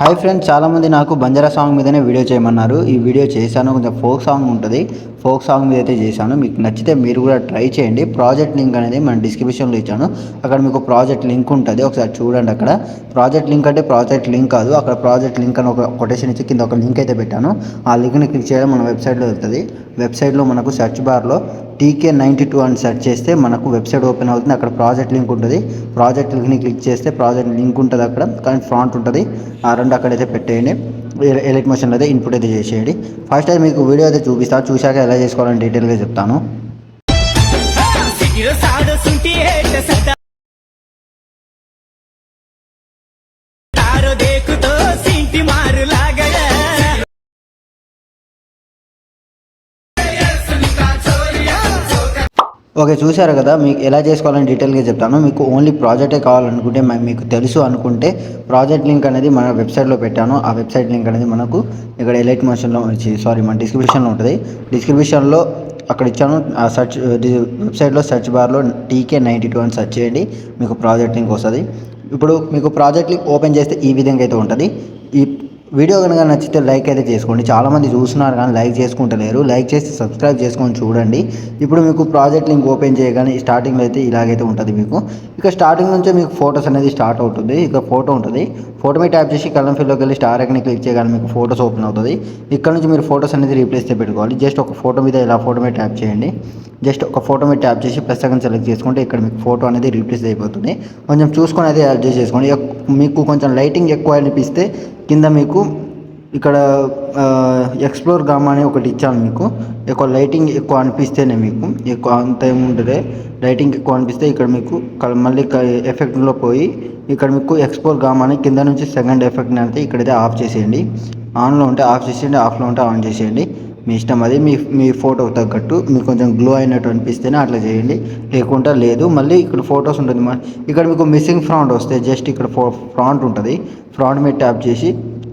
Hi friends, చాలామంది నాకు Banjara song మీదనే వీడియో చేయమన్నారు. ఈ వీడియో చేశాను. కొంచెం ఫోక్ సాంగ్ ఉంటుంది. ఫోక్ సాంగ్ మీద అయితే చేశాను. మీకు నచ్చితే మీరు కూడా ట్రై చేయండి. ప్రాజెక్ట్ లింక్ అనేది మన డిస్క్రిప్షన్లో ఇచ్చాను. అక్కడ మీకు ప్రాజెక్ట్ లింక్ ఉంటుంది. ఒకసారి చూడండి. అక్కడ ప్రాజెక్ట్ లింక్ అంటే ప్రాజెక్ట్ లింక్ కాదు. అక్కడ ప్రాజెక్ట్ లింక్ అని ఒక కొటేషన్ ఇచ్చి కింద ఒక లింక్ అయితే పెట్టాను. ఆ లింక్ని క్లిక్ చేయడం మన వెబ్సైట్లో వెళ్తుంది. వెబ్సైట్లో మనకు సెర్చ్ బార్లో TK92 అని సెర్చ్ చేస్తే మనకు వెబ్సైట్ ఓపెన్ అవుతుంది. అక్కడ ప్రాజెక్ట్ లింక్ ఉంటుంది. ప్రాజెక్ట్ లింక్ని క్లిక్ చేస్తే ప్రాజెక్ట్ లింక్ ఉంటుంది. అక్కడ కానీ ఫ్రాంట్ ఉంటుంది. ఆ రెండు అక్కడైతే పెట్టేయండి. ఎలైట్ మోషన్లో అయితే ఇన్పుట్ అయితే చేసేయండి. ఫస్ట్ అయితే మీకు వీడియో అయితే చూపిస్తాను. చూశాక ఎలా చేసుకోవాలని డీటెయిల్గా చెప్తాను. ఓకే, చూశారు కదా. మీకు ఎలా చేసుకోవాలని డీటెయిల్గా చెప్తాను. మీకు ఓన్లీ ప్రాజెక్టే కావాలనుకుంటే, మీకు తెలుసు అనుకుంటే ప్రాజెక్ట్ లింక్ అనేది మన వెబ్సైట్లో పెట్టాను. ఆ వెబ్సైట్ లింక్ అనేది మనకు ఇక్కడ ఎలైట్ మోషన్లో మన డిస్క్రిప్షన్లో ఉంటుంది. డిస్క్రిప్షన్లో అక్కడ ఇచ్చాను. ఆ వెబ్సైట్లో సెర్చ్ బార్లో TK92 అని సెర్చ్ చేయండి. మీకు ప్రాజెక్ట్ లింక్ వస్తుంది. ఇప్పుడు మీకు ప్రాజెక్ట్ లింక్ ఓపెన్ చేస్తే ఈ విధంగా అయితే ఉంటుంది. ఈ వీడియో కనుక నచ్చితే లైక్ అయితే చేసుకోండి. చాలామంది చూస్తున్నారు కానీ లైక్ చేసుకుంటలేరు. లైక్ చేసి సబ్స్క్రైబ్ చేసుకొని చూడండి. ఇప్పుడు మీకు ప్రాజెక్ట్ లింక్ ఓపెన్ చేయగానే స్టార్టింగ్లో అయితే ఇలాగైతే ఉంటుంది. మీకు ఇక స్టార్టింగ్ నుంచే మీకు ఫొటోస్ అనేది స్టార్ట్ అవుతుంది. ఇక ఫోటో ఉంటుంది. ఫోటో మీద ట్యాప్ చేసి కలర్ ఫిల్లోకి వెళ్ళి స్టార్ ఐకాన్ని క్లిక్ చేయగానే మీకు ఫోటోస్ ఓపెన్ అవుతుంది. ఇక్కడ నుంచి మీరు ఫోటోస్ అనేది రీప్లేస్ పెట్టుకోవాలి. జస్ట్ ఒక ఫోటో మీద ఇలా ఫోటో మీద ట్యాప్ చేయండి. జస్ట్ ఒక ఫోటో మీద ట్యాప్ చేసి ప్లస్ సెకండ్ సెలెక్ట్ చేసుకుంటే ఇక్కడ మీకు ఫోటో అనేది రీప్లేస్ అయిపోతుంది. కొంచెం చూసుకొని అయితే అడ్జస్ట్ చేసుకోండి. మీకు కొంచెం లైటింగ్ ఎక్కువ అనిపిస్తే కింద మీకు ఇక్కడ ఎక్స్ప్లోర్ గామా అని ఒకటి ఇచ్చాను. మీకు ఎక్కువ లైటింగ్ ఎక్కువ అనిపిస్తేనే మీకు ఎక్కువ అంత ఏముంటుంది. లైటింగ్ ఎక్కువ అనిపిస్తే ఇక్కడ మీకు మళ్ళీ ఎఫెక్ట్లో పోయి ఇక్కడ మీకు ఎక్స్ప్లోర్ గామా అని కింద నుంచి సెకండ్ ఎఫెక్ట్ని అయితే ఇక్కడైతే ఆఫ్ చేసేయండి. ఆన్లో ఉంటే ఆఫ్ చేసేయండి, ఆఫ్లో ఉంటే ఆన్ చేసేయండి. మీ ఇష్టం. అది మీ ఫోటోకి తగ్గట్టు మీకు కొంచెం గ్లో అయినట్టు అనిపిస్తేనే అట్లా చేయండి, లేకుంటే లేదు. మళ్ళీ ఇక్కడ ఫొటోస్ ఉంటుంది. ఇక్కడ మీకు మిస్సింగ్ ఫ్రాంట్ వస్తే జస్ట్ ఇక్కడ ఫ్రాంట్ ఉంటుంది. ఫ్రాంట్ మీద ట్యాప్ చేసి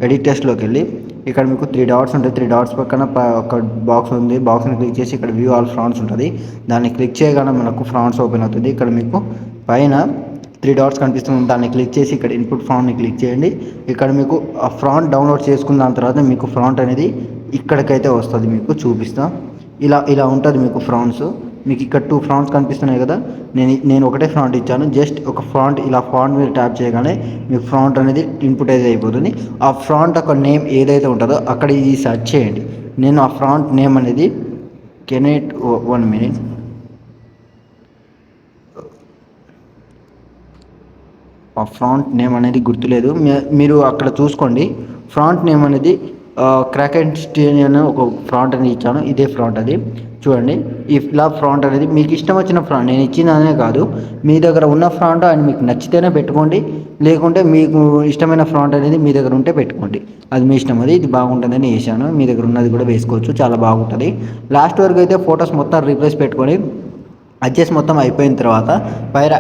ఎడిట్ టెస్ట్లోకి వెళ్ళి ఇక్కడ మీకు 3 డాట్స్ ఉంటాయి. 3 డాట్స్ పక్కన ఒక బాక్స్ ఉంది. బాక్స్ని క్లిక్ చేసి ఇక్కడ వ్యూ ఆల్ ఫ్రాంట్స్ ఉంటుంది. దాన్ని క్లిక్ చేయగానే మనకు ఫ్రాంట్స్ ఓపెన్ అవుతుంది. ఇక్కడ మీకు పైన 3 డాట్స్ కనిపిస్తుంది. దాన్ని క్లిక్ చేసి ఇక్కడ ఇన్పుట్ ఫ్రాంట్ని క్లిక్ చేయండి. ఇక్కడ మీకు ఆ ఫ్రాంట్ డౌన్లోడ్ చేసుకున్న దాని తర్వాత మీకు ఫ్రాంట్ అనేది ఇక్కడికైతే వస్తుంది. మీకు చూపిస్తా. ఇలా ఉంటుంది మీకు ఫ్రాంట్స్. మీకు ఇక్కడ 2 ఫ్రాంట్స్ కనిపిస్తున్నాయి కదా. నేను ఒకటే ఫ్రాంట్ ఇచ్చాను. జస్ట్ ఒక ఫ్రాంట్ ఇలా ఫ్రాంట్ మీద ట్యాప్ చేయగానే మీకు ఫ్రాంట్ అనేది ఇన్పుట్ అయితే అయిపోతుంది. ఆ ఫ్రాంట్ ఒక నేమ్ ఏదైతే ఉంటుందో అక్కడ ఇది సెర్చ్ చేయండి. నేను ఆ ఫ్రాంట్ నేమ్ అనేది కెనెట్ 1 మినిట్ ఆ ఫ్రాంట్ నేమ్ అనేది గుర్తులేదు. మీరు అక్కడ చూసుకోండి. ఫ్రాంట్ నేమ్ అనేది క్రాకెన్ స్టీన్ అనే ఒక ఫ్రాంట్ అనేది ఇచ్చాను. ఇదే ఫ్రాంట్ అది చూడండి. ఇలా ఫ్రాంట్ అనేది మీకు ఇష్టం వచ్చిన ఫ్రాంట్, నేను ఇచ్చిందనే కాదు, మీ దగ్గర ఉన్న ఫ్రాంట్ అని మీకు నచ్చితేనే పెట్టుకోండి, లేకుంటే మీకు ఇష్టమైన ఫ్రాంట్ అనేది మీ దగ్గర ఉంటే పెట్టుకోండి. అది మీ ఇష్టం. అది ఇది బాగుంటుందని వేసాను. మీ దగ్గర ఉన్నది కూడా వేసుకోవచ్చు, చాలా బాగుంటుంది. లాస్ట్ వరకు అయితే ఫొటోస్ మొత్తం రీప్లేస్ పెట్టుకొని అడ్జస్ట్ మొత్తం అయిపోయిన తర్వాత పైన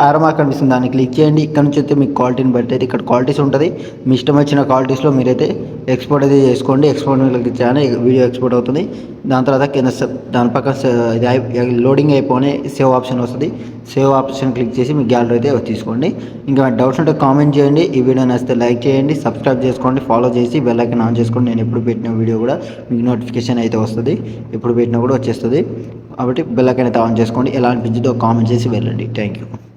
యారో మార్క్ కనిపిస్తుంది. దాన్ని క్లిక్ చేయండి. ఇక్కడ నుంచి అయితే మీకు క్వాలిటీని బట్టి అయితే ఇక్కడ క్వాలిటీస్ ఉంటుంది. మీ ఇష్టం వచ్చిన క్వాలిటీస్లో మీరైతే ఎక్స్పోర్ట్ అయితే చేసుకోండి. ఎక్స్పోర్ట్ క్లిక్ చేయగానే వీడియో ఎక్స్పోర్ట్ అవుతుంది. దాని తర్వాత కింద దాని పక్కన లోడింగ్ అయిపోయి సేవ్ ఆప్షన్ వస్తుంది. సేవ్ ఆప్షన్ క్లిక్ చేసి మీ గ్యాలరీ అయితే తీసుకోండి. ఇంకా డౌట్స్ ఉంటే కామెంట్ చేయండి. ఈ వీడియో నచ్చితే లైక్ చేయండి, సబ్స్క్రైబ్ చేసుకోండి, ఫాలో చేసి బెల్ ఐకాన్ ఆన్ చేసుకోండి. నేను ఎప్పుడు పెట్టిన వీడియో కూడా మీకు నోటిఫికేషన్ అయితే వస్తుంది. ఎప్పుడు పెట్టినా కూడా వచ్చేస్తుంది. కాబట్టి బెల్ ఐకాన్ అయితే ఆన్ చేసుకోండి. ఎలా అనిపించిందో కామెంట్ చేసి వెళ్ళండి. Thank you.